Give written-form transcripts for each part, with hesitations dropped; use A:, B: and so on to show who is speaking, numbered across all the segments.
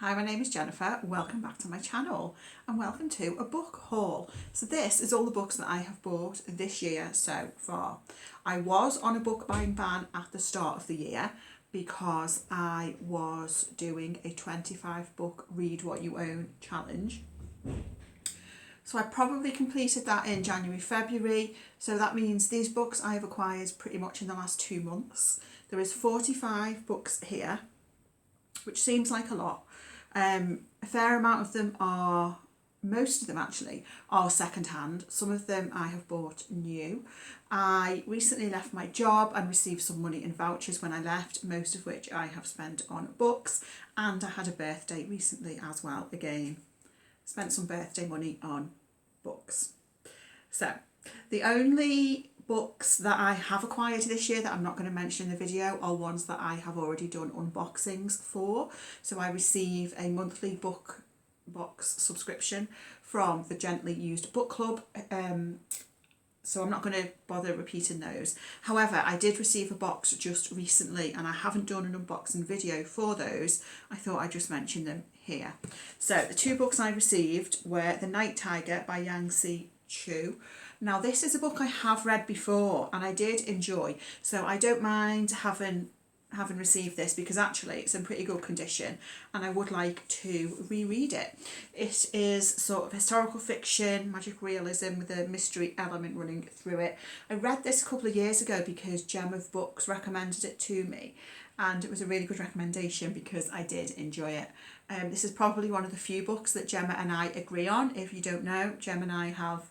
A: Hi, my name is Jennifer. Welcome back to my channel and welcome to a book haul. So this is all the books that I have bought this year so far. I was on a book buying ban at the start of the year because I was doing a 25 book read what you own challenge. So I probably completed that in January, February. So that means these books I have acquired pretty much in the last 2 months. There is 45 books here, which seems like a lot. A fair amount of them are, most of them actually, are second-hand. Some of them I have bought new. I recently left my job and received some money in vouchers when I left, most of which I have spent on books, and I had a birthday recently as well. Again, spent some birthday money on books. So the only books that I have acquired this year that I'm not going to mention in the video are ones that I have already done unboxings for. So I receive a monthly book box subscription from the Gently Used Book Club. So I'm not going to bother repeating those. However, I did receive a box just recently and I haven't done an unboxing video for those. I thought I'd just mention them here. So the two books I received were The Night Tiger by Yang C. Chu. Now this is a book I have read before and I did enjoy, so I don't mind having received this because actually it's in pretty good condition and I would like to reread it. It is sort of historical fiction, magic realism with a mystery element running through it. I read this a couple of years ago because Gem of Books recommended it to me and it was a really good recommendation because I did enjoy it. This is probably one of the few books that Gemma and I agree on. If you don't know, Gemma and I have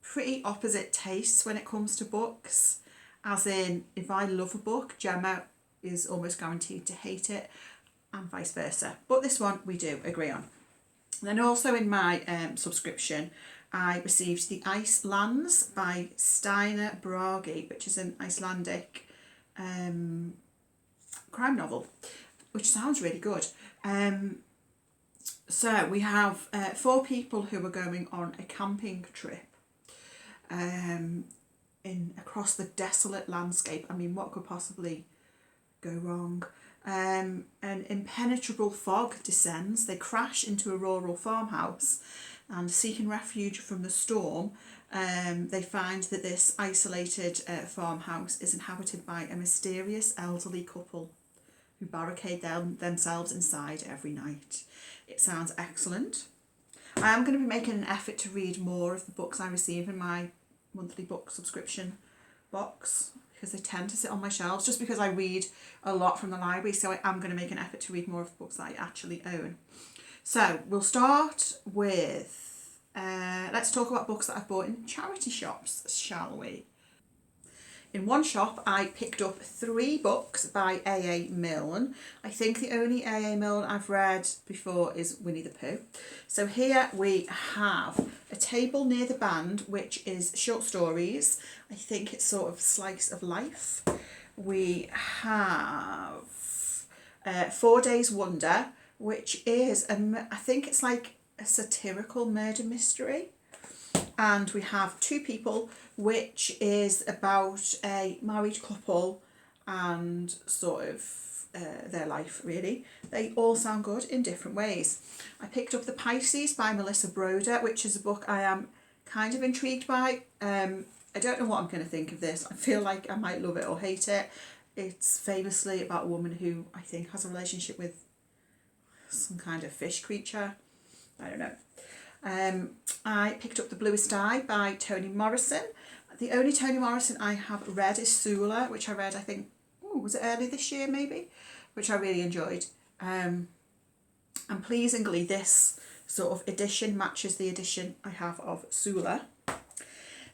A: pretty opposite tastes when it comes to books, as in if I love a book, Gemma is almost guaranteed to hate it and vice versa, but this one we do agree on. And then also in my subscription I received The Ice Lands by Steinar Bragi, which is an Icelandic crime novel, which sounds really good. So we have 4 people who are going on a camping trip across the desolate landscape. I mean, what could possibly go wrong? An impenetrable fog descends. They crash into a rural farmhouse and, seeking refuge from the storm, they find that this isolated farmhouse is inhabited by a mysterious elderly couple who barricade themselves inside every night. It sounds excellent. I am going to be making an effort to read more of the books I receive in my monthly book subscription box because they tend to sit on my shelves just because I read a lot from the library, so I am going to make an effort to read more of the books that I actually own. So we'll start with, let's talk about books that I've bought in charity shops, shall we? In one shop I picked up 3 books by A.A. Milne. I think the only A.A. Milne I've read before is Winnie the Pooh. So here we have A Table Near the Band, which is short stories. I think it's sort of slice of life. We have 4 Days Wonder, which is, I think it's like a satirical murder mystery. And we have Two People, which is about a married couple and sort of their life, really. They all sound good in different ways. I picked up The Pisces by Melissa Broder, which is a book I am kind of intrigued by. I don't know what I'm going to think of this. I feel like I might love it or hate it. It's famously about a woman who I think has a relationship with some kind of fish creature. I don't know. I picked up The Bluest Eye by Toni Morrison. The only Toni Morrison I have read is Sula, which I read, I think, was it early this year maybe, which I really enjoyed. And pleasingly this sort of edition matches the edition I have of Sula.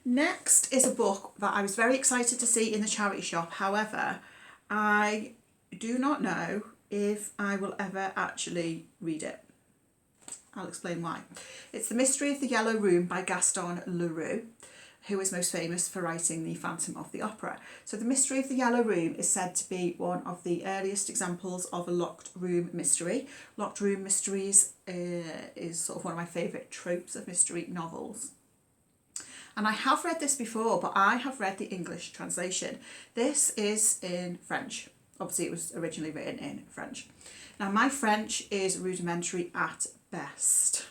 A: Next is a book that I was very excited to see in the charity shop. However, I do not know if I will ever actually read it. I'll explain why. It's The Mystery of the Yellow Room by Gaston Leroux, who is most famous for writing The Phantom of the Opera. So The Mystery of the Yellow Room is said to be one of the earliest examples of a locked room mystery. Locked room mysteries is sort of one of my favourite tropes of mystery novels. And I have read this before, but I have read the English translation. This is in French. obviously it was originally written in French. Now my French is rudimentary at best.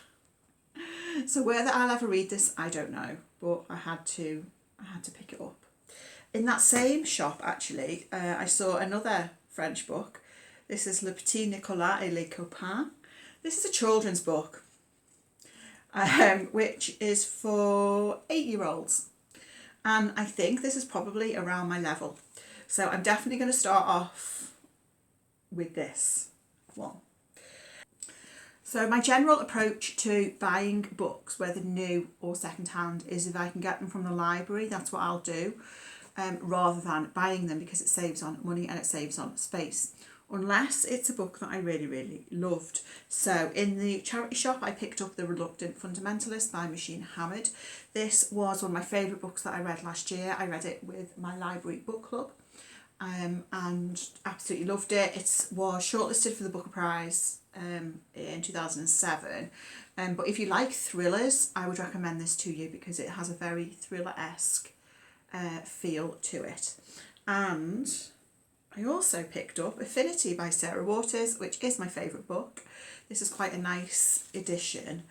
A: So whether I'll ever read this, I don't know, but I had to pick it up. In that same shop, actually, I saw another French book. This is Le Petit Nicolas et les Copains. This is a children's book, which is for 8-year-olds. And I think this is probably around my level. So I'm definitely going to start off with this one. So my general approach to buying books, whether new or secondhand, is if I can get them from the library, that's what I'll do, rather than buying them, because it saves on money and it saves on space. Unless it's a book that I really, really loved. So in the charity shop, I picked up The Reluctant Fundamentalist by Machine Hamad. This was one of my favourite books that I read last year. I read it with my library book club, and absolutely loved it. It was shortlisted for the Booker Prize in 2007. But if you like thrillers, I would recommend this to you because it has a very thriller-esque feel to it. And I also picked up Affinity by Sarah Waters, which is my favourite book. This is quite a nice edition.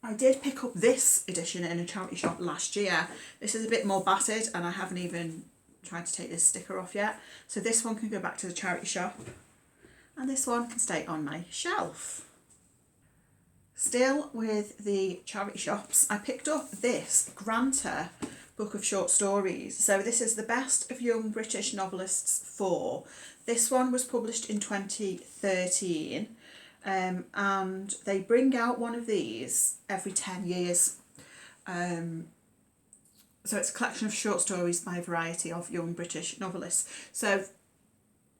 A: I did pick up this edition in a charity shop last year. This is a bit more battered and I haven't even tried to take this sticker off yet. So this one can go back to the charity shop and this one can stay on my shelf. Still with the charity shops, I picked up this Granta book of short stories. So this is the Best of Young British Novelists 4. This one was published in 2013. And they bring out one of these every 10 years. So it's a collection of short stories by a variety of young British novelists. So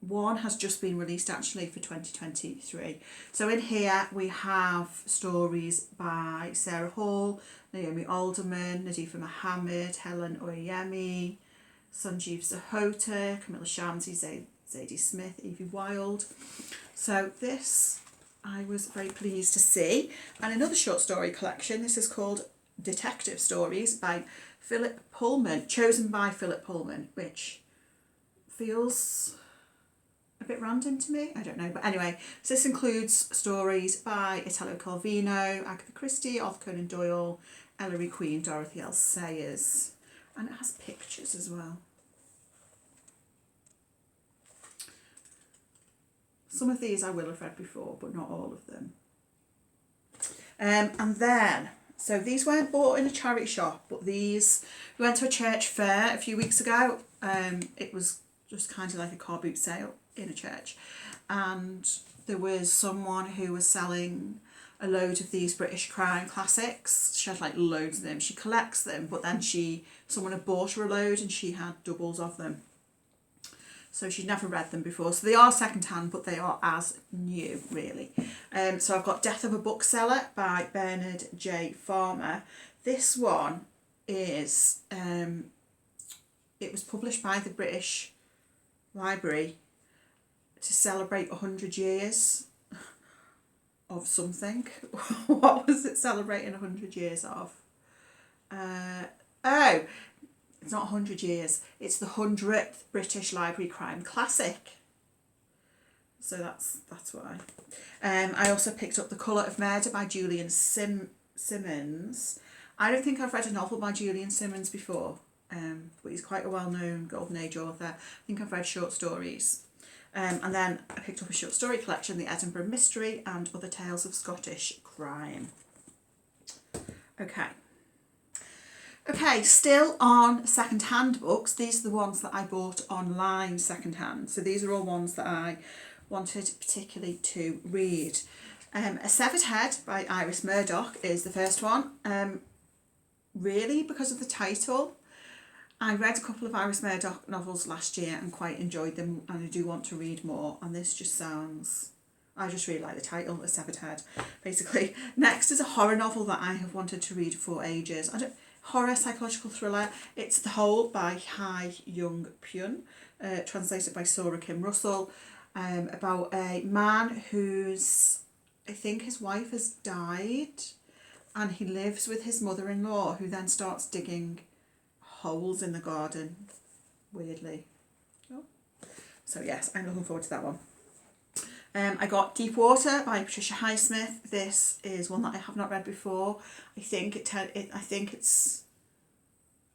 A: one has just been released actually for 2023. So in here we have stories by Sarah Hall, Naomi Alderman, Nadifa Mohammed, Helen Oyemi, Sanjeev Sahota, Camilla Shamsi, Zadie Smith, Evie Wilde. So this I was very pleased to see. And another short story collection, this is called Detective Stories by Philip Pullman, chosen by Philip Pullman, which feels a bit random to me, I don't know. But anyway, so this includes stories by Italo Calvino, Agatha Christie, Arthur Conan Doyle, Ellery Queen, Dorothy L. Sayers. And it has pictures as well. Some of these I will have read before, but not all of them. And then, so these weren't bought in a charity shop, but these, we went to a church fair a few weeks ago. It was just kind of like a car boot sale in a church. And there was someone who was selling a load of these British crime classics. She had like loads of them. She collects them, but then someone had bought her a load and she had doubles of them. So she'd never read them before. So they are secondhand, but they are as new, really. So I've got Death of a Bookseller by Bernard J. Farmer. This one is, it was published by the British Library to celebrate 100 years of something. What was it celebrating 100 years of? It's not 100 years, it's the 100th British Library Crime Classic. So that's why. I also picked up The Colour of Murder by Julian Simmons. I don't think I've read a novel by Julian Simmons before, but he's quite a well-known Golden Age author. I think I've read short stories. And then I picked up a short story collection, The Edinburgh Mystery and Other Tales of Scottish Crime. Okay, still on second-hand books. These are the ones that I bought online second-hand. So these are all ones that I wanted particularly to read. A Severed Head by Iris Murdoch is the first one. Really, because of the title. I read a couple of Iris Murdoch novels last year and quite enjoyed them, and I do want to read more. And this just sounds... I just really like the title, A Severed Head, basically. Next is a horror novel that I have wanted to read for ages. Horror psychological thriller. It's The Hole by Hai Young Pyun, translated by Sora Kim Russell, about a man who's, I think his wife has died, and he lives with his mother-in-law, who then starts digging holes in the garden, weirdly. Oh, So yes, I'm looking forward to that one. I got Deep Water by Patricia Highsmith. This is one that I have not read before. I think it's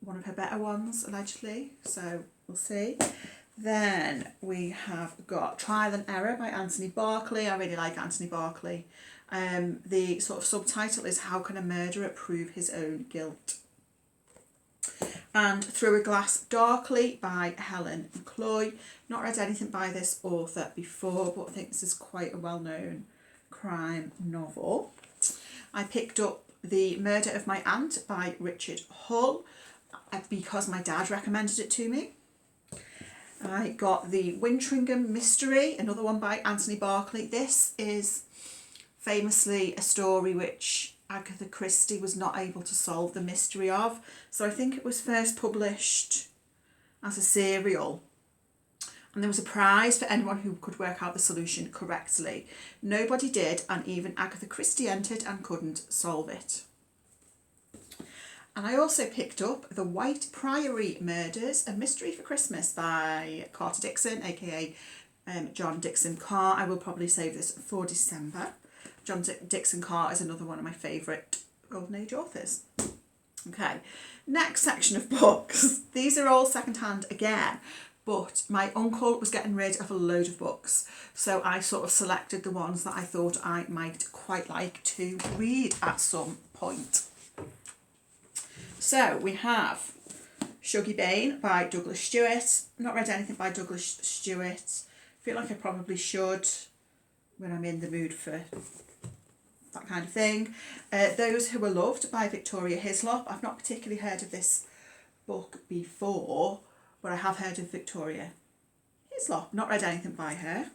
A: one of her better ones, allegedly. So we'll see. Then we have got Trial and Error by Anthony Berkeley. I really like Anthony Berkeley. The sort of subtitle is How Can a Murderer Prove His Own Guilt? And Through a Glass Darkly by Helen McCloy. Not read anything by this author before, but I think this is quite a well-known crime novel. I picked up The Murder of My Aunt by Richard Hull because my dad recommended it to me. I got The Wintringham Mystery, another one by Anthony Berkeley. This is famously a story which Agatha Christie was not able to solve the mystery of. So I think it was first published as a serial. And there was a prize for anyone who could work out the solution correctly. Nobody did, and even Agatha Christie entered and couldn't solve it. And I also picked up The White Priory Murders, A Mystery for Christmas by Carter Dixon, aka John Dixon Carr. I will probably save this for December. John Dixon Carr is another one of my favourite Golden Age authors. Okay, next section of books. These are all secondhand again, but my uncle was getting rid of a load of books, so I sort of selected the ones that I thought I might quite like to read at some point. So we have Shuggie Bain by Douglas Stewart. Not read anything by Douglas Stewart. Feel like I probably should when I'm in the mood for that kind of thing. Those Who Were Loved by Victoria Hislop. I've not particularly heard of this book before, but I have heard of Victoria Hislop. Not read anything by her.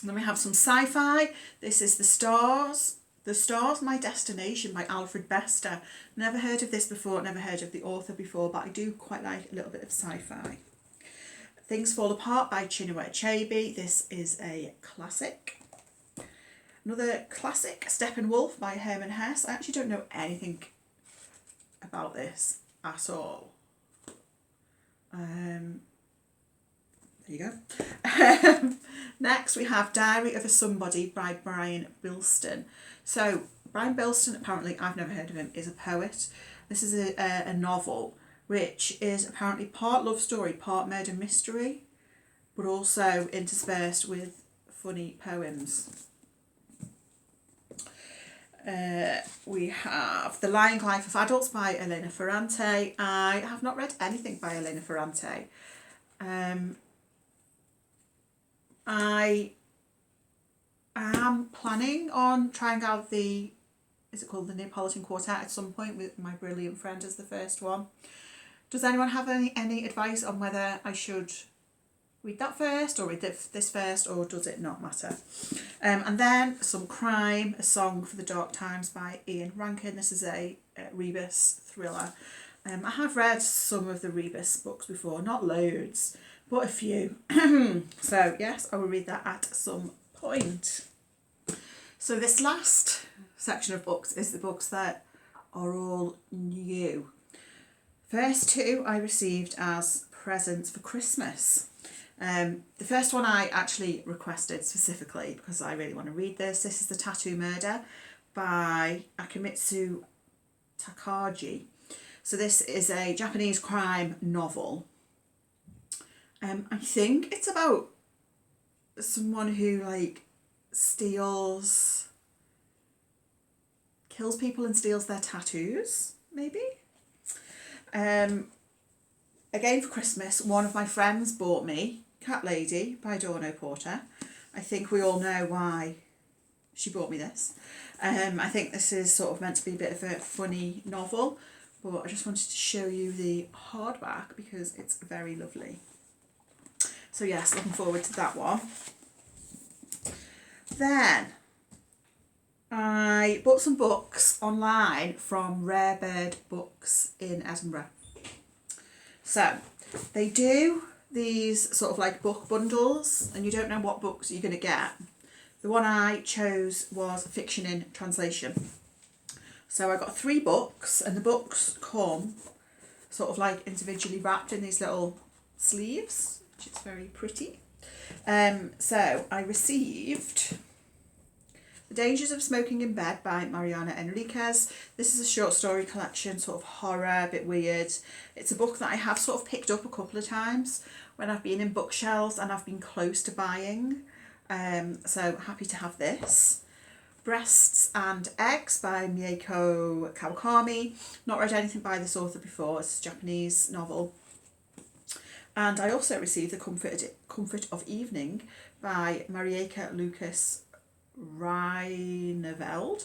A: And then we have some sci-fi. This is The Stars, My Destination by Alfred Bester. Never heard of this before, never heard of the author before, but I do quite like a little bit of sci-fi. Things Fall Apart by Chinua Achebe. This is a classic. Another classic, Steppenwolf by Herman Hesse. I actually don't know anything about this at all. There you go. Next we have Diary of a Somebody by Brian Bilston. So Brian Bilston, apparently, I've never heard of him, is a poet. This is a novel which is apparently part love story, part murder mystery, but also interspersed with funny poems. We have The Lying Life of Adults by Elena Ferrante. I have not read anything by Elena Ferrante. I am planning on trying out the Neapolitan Quartet at some point with My Brilliant Friend as the first one. Does anyone have any advice on whether I should read that first or read this first, or does it not matter? And then some crime, A Song for the Dark Times by Ian Rankin. This is a Rebus thriller. I have read some of the Rebus books before, not loads, but a few. So yes, I will read that at some point. So this last section of books is the books that are all new. First two I received as presents for Christmas. The first one I actually requested specifically because I really want to read this. This is The Tattoo Murder by Akimitsu Takagi. So this is a Japanese crime novel. I think it's about someone who kills people and steals their tattoos, maybe. Again for Christmas, one of my friends bought me Cat Lady by Dawn O'Porter. I think we all know why she bought me this. I think this is sort of meant to be a bit of a funny novel, but I just wanted to show you the hardback because it's very lovely. So yes, looking forward to that one. Then I bought some books online from Rare Bird Books in Edinburgh. So they do these sort of book bundles and you don't know what books you're going to get. The one I chose was Fiction in Translation. So I got 3 books and the books come sort of individually wrapped in these little sleeves. which is very pretty. So I received The Dangers of Smoking in Bed by Mariana Enriquez. This is a short story collection, sort of horror, a bit weird. It's a book that I have sort of picked up a couple of times when I've been in bookshelves and I've been close to buying. So happy to have this. Breasts and Eggs by Mieko Kawakami. Not read anything by this author before. It's a Japanese novel. And I also received The Comfort of Evening by Marieke Lucas Reineveld,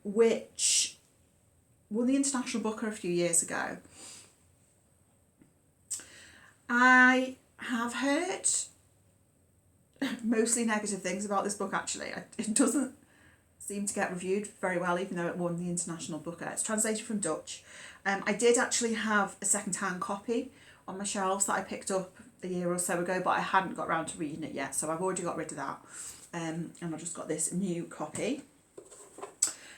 A: which won the International Booker a few years ago. I have heard mostly negative things about this book, actually. It doesn't seem to get reviewed very well, even though it won the International Booker. It's translated from Dutch. I did actually have a second-hand copy on my shelves that I picked up a year or so ago, but I hadn't got around to reading it yet, so I've already got rid of that. And I just got this new copy.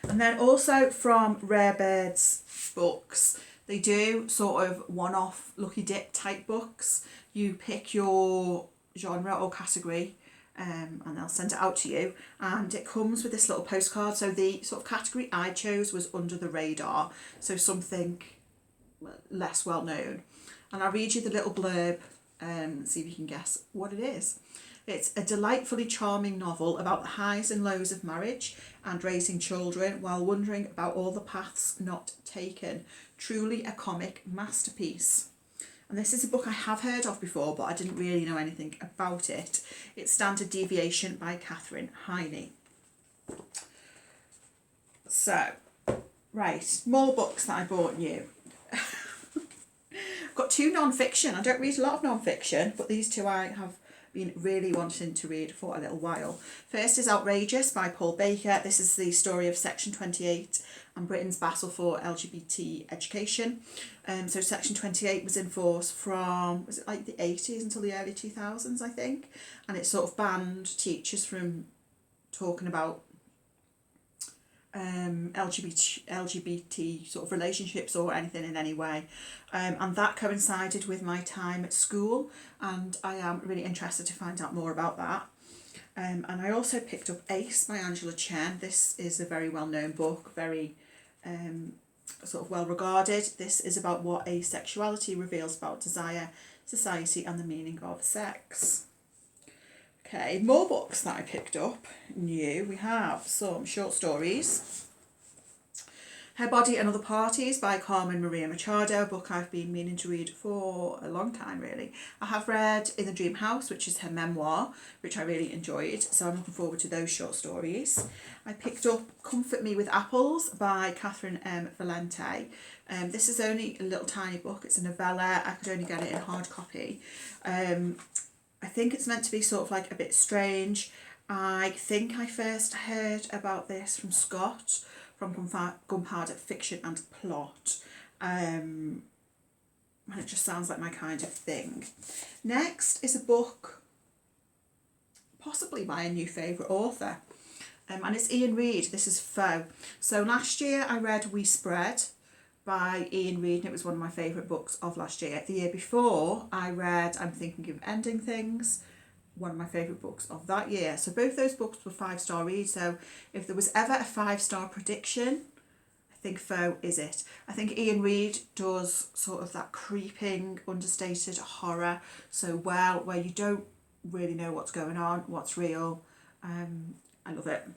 A: And then also from Rare Birds Books, they do sort of one-off Lucky Dip type books. You pick your genre or category, and they'll send it out to you, and it comes with this little postcard. So the sort of category I chose was Under the Radar, so something less well known. And I'll read you the little blurb and see if you can guess what it is. It's a delightfully charming novel about the highs and lows of marriage and raising children while wondering about all the paths not taken. Truly a comic masterpiece. And this is a book I have heard of before, but I didn't really know anything about it. It's Standard Deviation by Katherine Heine. So, right, more books that I bought new. I've got two non-fiction. I don't read a lot of non-fiction, but these two I have been really wanting to read for a little while. First is Outrageous by Paul Baker. This is the story of Section 28 and Britain's battle for LGBT education. So Section 28 was in force from, was it like the 80s until the early 2000s, I think? And it sort of banned teachers from talking about LGBT sort of relationships or anything in any way, and that coincided with my time at school, and I am really interested to find out more about that. And I also picked up Ace by Angela Chen. This is a very well-known book, very sort of well regarded. This is about what asexuality reveals about desire, society and the meaning of sex. Okay, more books that I picked up new. We have some short stories. Her Body and Other Parties by Carmen Maria Machado, a book I've been meaning to read for a long time, really. I have read In the Dream House, which is her memoir, which I really enjoyed, so I'm looking forward to those short stories. I picked up Comfort Me with Apples by Catherine M. Valente. This is only a little tiny book. It's a novella. I could only get it in hard copy. I think it's meant to be sort of like a bit strange. I think I first heard about this from Scott from Gunpowder Fiction and Plot. And it just sounds like my kind of thing. Next is a book possibly by a new favourite author. And it's Ian Reid. This is Foe. So last year I read We Spread by Ian Reid, and it was one of my favourite books of last year. The year before I read I'm Thinking of Ending Things, one of my favourite books of that year. So both those books were 5-star reads, so if there was ever a 5-star prediction, I think Foe is it. I think Ian Reid does sort of that creeping, understated horror so well, where you don't really know what's going on, what's real. I love it.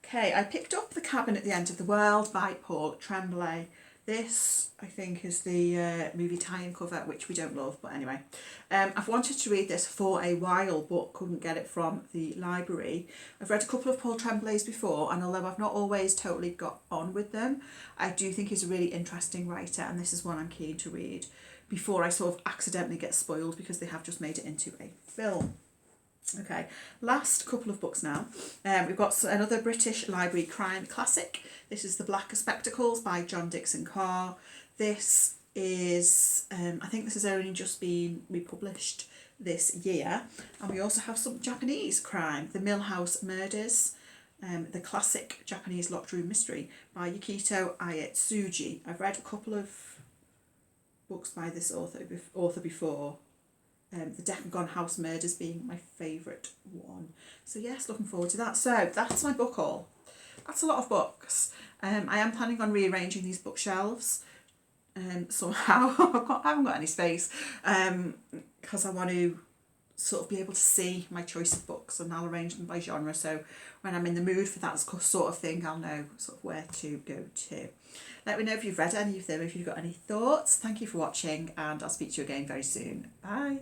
A: Okay, I picked up The Cabin at the End of the World by Paul Tremblay. This, I think, is the movie tie-in cover, which we don't love, but anyway. I've wanted to read this for a while, but couldn't get it from the library. I've read a couple of Paul Tremblays before, and although I've not always totally got on with them, I do think he's a really interesting writer, and this is one I'm keen to read before I sort of accidentally get spoiled because they have just made it into a film. Okay, last couple of books now. We've got another British Library crime classic. This is The Blacker Spectacles by John Dixon Carr. This is, I think this has only just been republished this year. And we also have some Japanese crime, The Millhouse Murders, the classic Japanese locked room mystery by Yukito Ayetsuji. I've read a couple of books by this author before, The Decagon House Murders being my favourite one. So yes, looking forward to that. So that's my book haul. That's a lot of books. I am planning on rearranging these bookshelves somehow. I haven't got any space because I want to sort of be able to see my choice of books, and I'll arrange them by genre, so when I'm in the mood for that sort of thing, I'll know sort of where to go to. Let me know if you've read any of them, if you've got any thoughts. Thank you for watching, and I'll speak to you again very soon. Bye.